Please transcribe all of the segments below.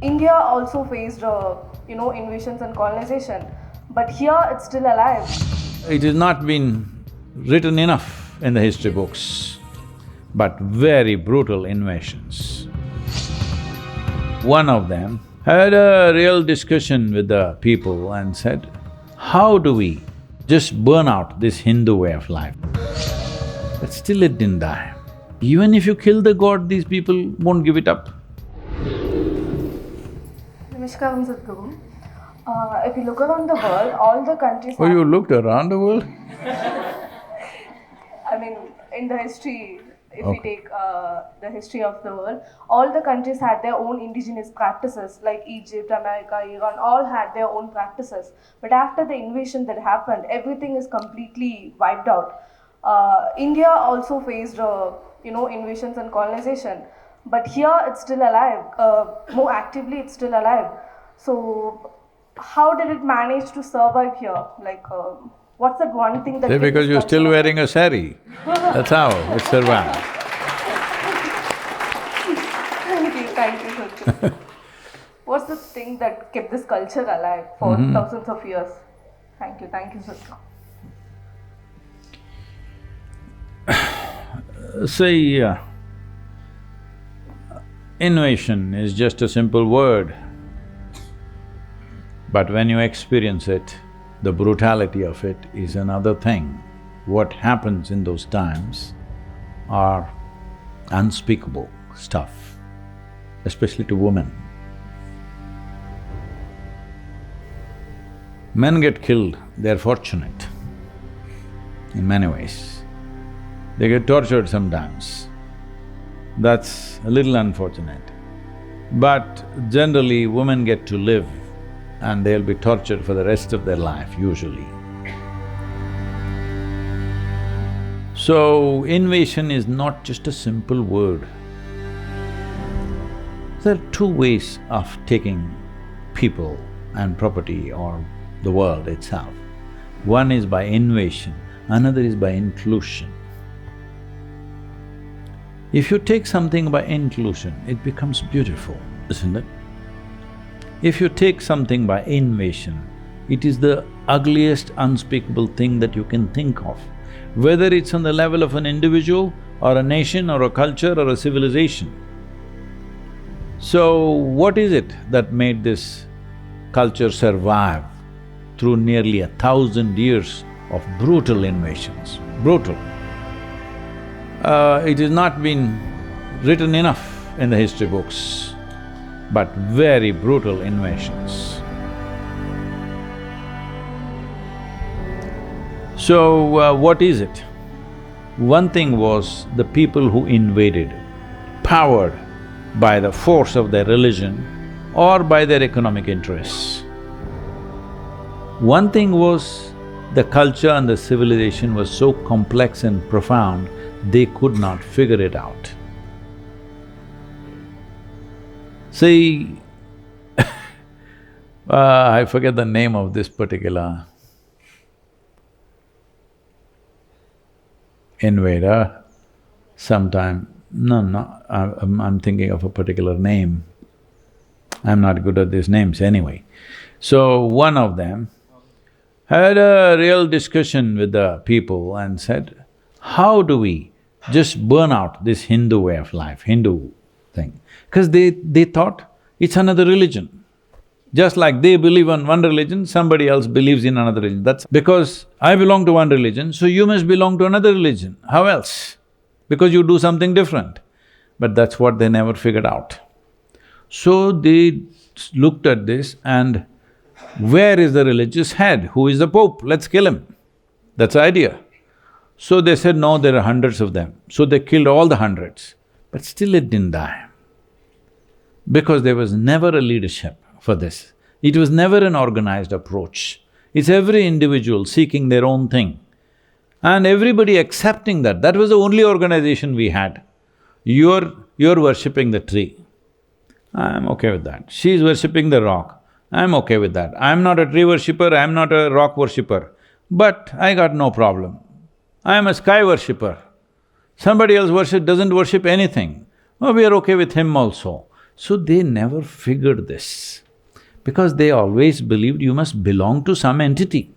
India also faced, invasions and colonization, but here it's still alive. It has not been written enough in the history books, but very brutal invasions. One of them had a real discussion with the people and said, how do we just burn out this Hindu way of life? But still it didn't die. Even if you kill the god, these people won't give it up. Namaskaram, Sadhguru. If you look around the world, all the countries Oh, you looked around the world? in the history, if we take the history of the world, all the countries had their own indigenous practices, like Egypt, America, Iran, all had their own practices. But after the invasion that happened, everything is completely wiped out. India also faced, invasions and colonization, but here it's still alive. More actively, it's still alive. So, how did it manage to survive here? What's that one thing that… Say, because you're still wearing a sari, that's how it survived. Thank you, Sir. What's the thing that kept this culture alive for thousands of years? Thank you, Sir. See, innovation is just a simple word, but when you experience it, the brutality of it is another thing. What happens in those times are unspeakable stuff, especially to women. Men get killed, they're fortunate in many ways. They get tortured sometimes, that's a little unfortunate. But generally, women get to live and they'll be tortured for the rest of their life, usually. So, invasion is not just a simple word. There are two ways of taking people and property or the world itself. One is by invasion, another is by inclusion. If you take something by inclusion, it becomes beautiful, isn't it? If you take something by invasion, it is the ugliest, unspeakable thing that you can think of, whether it's on the level of an individual or a nation or a culture or a civilization. So, what is it that made this culture survive through nearly 1,000 years of brutal invasions? Brutal. It has not been written enough in the history books, but very brutal invasions. So, what is it? One thing was the people who invaded, powered by the force of their religion or by their economic interests. One thing was the culture and the civilization was so complex and profound, they could not figure it out. See, I forget the name of this particular invader. I'm thinking of a particular name. I'm not good at these names anyway. So, one of them had a real discussion with the people and said, how do we just burn out this Hindu way of life, Hindu thing? Because they thought it's another religion. Just like they believe in one religion, somebody else believes in another religion. That's because I belong to one religion, so you must belong to another religion. How else? Because you do something different. But that's what they never figured out. So they looked at this and where is the religious head? Who is the Pope? Let's kill him. That's the idea. So they said, no, there are hundreds of them. So they killed all the hundreds. But still it didn't die. Because there was never a leadership for this. It was never an organized approach. It's every individual seeking their own thing. And everybody accepting that. That was the only organization we had. You're worshipping the tree. I'm okay with that. She's worshipping the rock. I'm okay with that. I'm not a tree worshipper, I'm not a rock worshipper. But I got no problem. I am a sky worshipper. Somebody else doesn't worship anything. Oh, we are okay with him also. So they never figured this, because they always believed you must belong to some entity.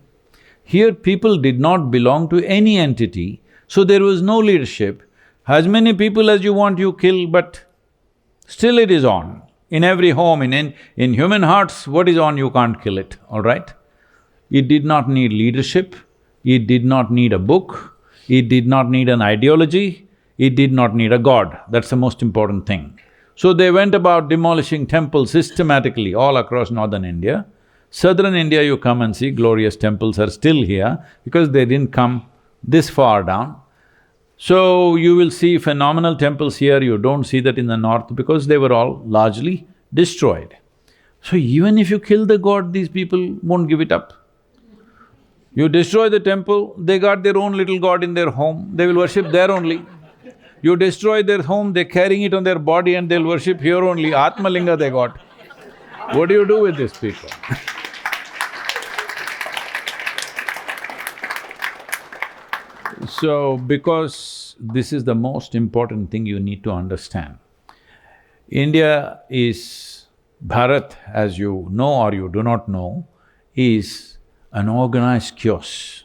Here people did not belong to any entity, so there was no leadership. As many people as you want you kill, but still it is on. In every home, in human hearts, what is on you can't kill it, all right? It did not need leadership, it did not need a book, it did not need an ideology, it did not need a god. That's the most important thing. So they went about demolishing temples systematically all across northern India. Southern India, you come and see, glorious temples are still here because they didn't come this far down. So you will see phenomenal temples here, you don't see that in the north because they were all largely destroyed. So even if you kill the god, these people won't give it up. You destroy the temple, they got their own little god in their home, they will worship there only. You destroy their home, they're carrying it on their body and they'll worship here only, Atmalinga they got. What do you do with these people? So, because this is the most important thing you need to understand. India is… Bharat, as you know or you do not know, is an organized chaos.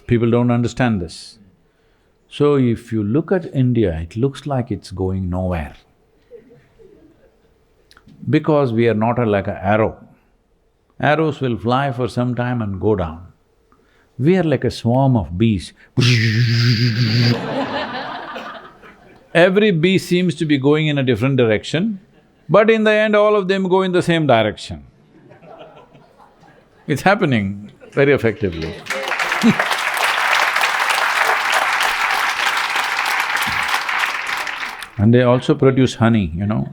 People don't understand this. So if you look at India, it looks like it's going nowhere. Because we are not like an arrow. Arrows will fly for some time and go down. We are like a swarm of bees. Every bee seems to be going in a different direction, but in the end all of them go in the same direction. It's happening very effectively. And they also produce honey, you know.